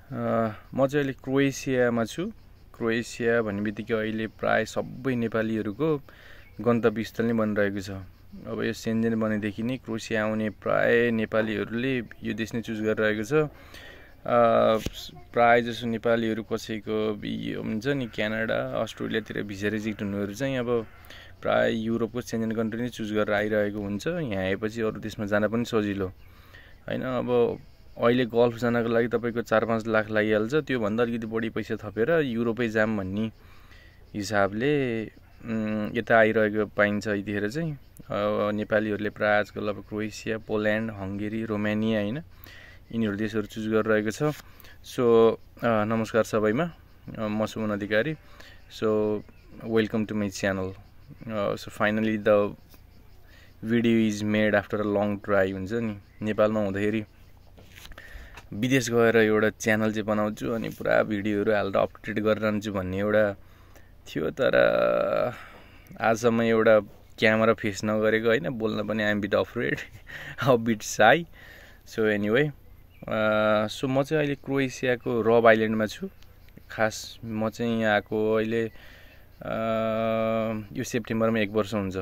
म चाहिँ अहिले क्रोएसियामा छु। क्रोएसिया भन्नेबित्तिकै अहिले प्राय सबै नेपालीहरूको गन्तव्य स्थल नै बनिरहेको छ। अब यो सेन्जेन बनेदेखि नै क्रोएसिया आउने प्राय नेपालीहरूले यो देश नै चुज गरिरहेको छ। प्राय जसो नेपालीहरू कसैको हुन्छ नि क्यानाडा अस्ट्रेलियातिर भिजा रिजेक्ट हुनेहरू चाहिँ अब प्राय युरोपको सेन्जेन कन्ट्री नै चुज गरेर आइरहेको हुन्छ। यहाँ आएपछि अरू देशमा जान पनि सजिलो हैन। अब अहिले गल्फ जानको लागि तपाईको 4-5 लाख लागिहाल्छ। त्यो भन्दा अलिकति बढी पैसा थपेर युरोपै जाम भन्ने हिसाबले यता आइरहेको पाइन्छ। यतिखेर चाहिँ नेपालीहरूले प्राय आजकल अब क्रोएसिया, पोल्यान्ड, हंगेरी, रोमानिया हैन यिनीहरू देशहरू चुज गरिरहेको छ। सो नमस्कार सबैमा, म Suman Adhikari. So welcome to my channel. So finally the video is made after a long try. हुन्छ नि नेपालमा हुँदाखेरि विदेश गएर एउटा च्यानल चाहिँ बनाउँछु अनि पुरा भिडियोहरू हालेर अपडेट गरिरहन्छु भन्ने एउटा थियो। तर आजसम्म एउटा क्यामेरा फेस नगरेको हैन, बोल्न पनि I am bit afraid, a bit shy. So anyway, so म चाहिँ अहिले क्रोएसियाको रब आइल्यान्डमा छु। खास म चाहिँ यहाँ आएको अहिले यो सेप्टेम्बरमा 1 वर्ष हुन्छ।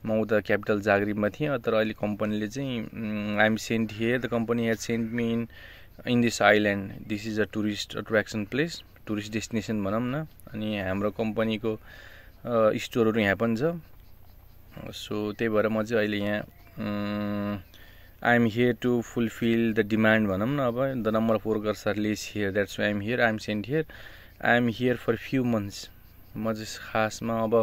म उता क्यापिटल जाग्रेबमा थिएँ, तर अहिले कम्पनीले चाहिँ I am sent here, the company has sent me in this island. This is a tourist attraction place, tourist destination भनौँ न। अनि हाम्रो कम्पनीको स्टोरहरू यहाँ पनि छ। सो त्यही भएर म चाहिँ अहिले यहाँ I am here to fulfil the demand भनौँ न। अब the number of workers are less here, that's why I am here. I am sent here, I am here for few months. म चाहिँ खासमा अब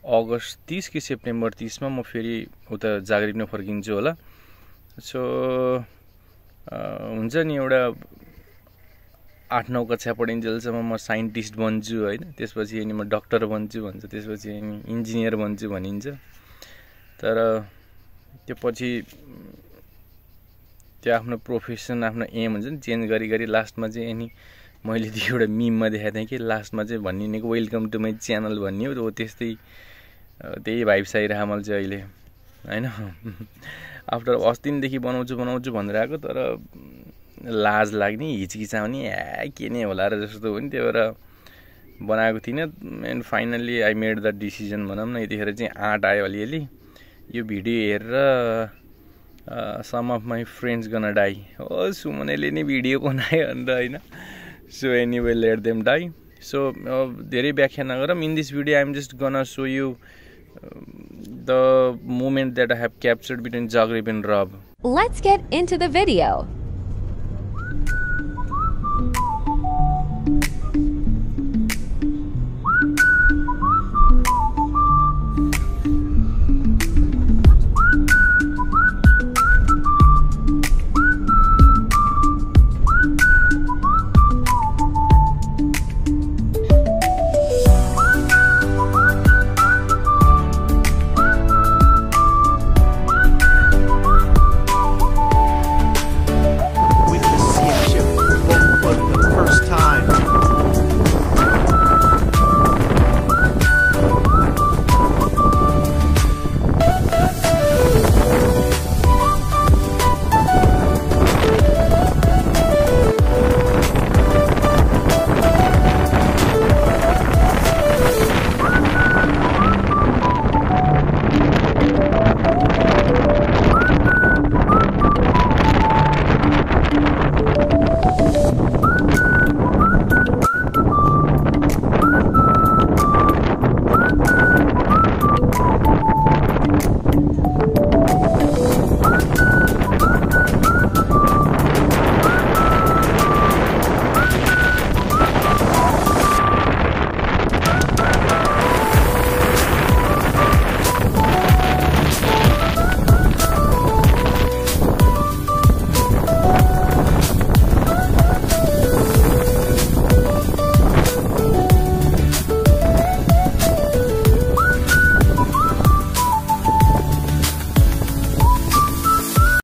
अगस्त 30 कि सेप्टेम्बर 30 मा म फेरि उता जाग्रेब नै फर्किन्छु होला। सो हुन्छ नि एउटा 8-9 कक्षा पढिन्जेलसम्म म साइन्टिस्ट बन्छु हैन, त्यसपछि अनि म डाक्टर बन्छु भन्छ, त्यसपछि अनि इन्जिनियर बन्छु भनिन्छ। तर त्यो पछि त्यो आफ्नो प्रोफेसन, आफ्नो एम हुन्छ नि, चेन्ज गरी लास्टमा चाहिँ अनि मैले त्यो एउटा मिममा देखाएको थिएँ कि लास्टमा चाहिँ भनिनेको वेलकम टु माई च्यानल भन्ने हो। त्यस्तै त्यही भाइब्स आइरह मैले चाहिँ अहिले हैन। आफ्टर अस्तिदेखि बनाउँछु भनेर आएको, तर लाज लाग्ने, हिचकिचाउने, के नै होला र जस्तो हो नि, त्यो भएर बनाएको थिइनँ। And finally I made the decision भनौँ न। यतिखेर चाहिँ आँट आयो अलिअलि। यो भिडियो हेरेर some of my friends gonna die, हो सुमनले नै भिडियो बनायो अन्त हैन। So anyway, let them die. So धेरै व्याख्या नगरौँ। In this video I am just gonna show you the moment that I have captured between Zagreb and Rab. Let's get into the video.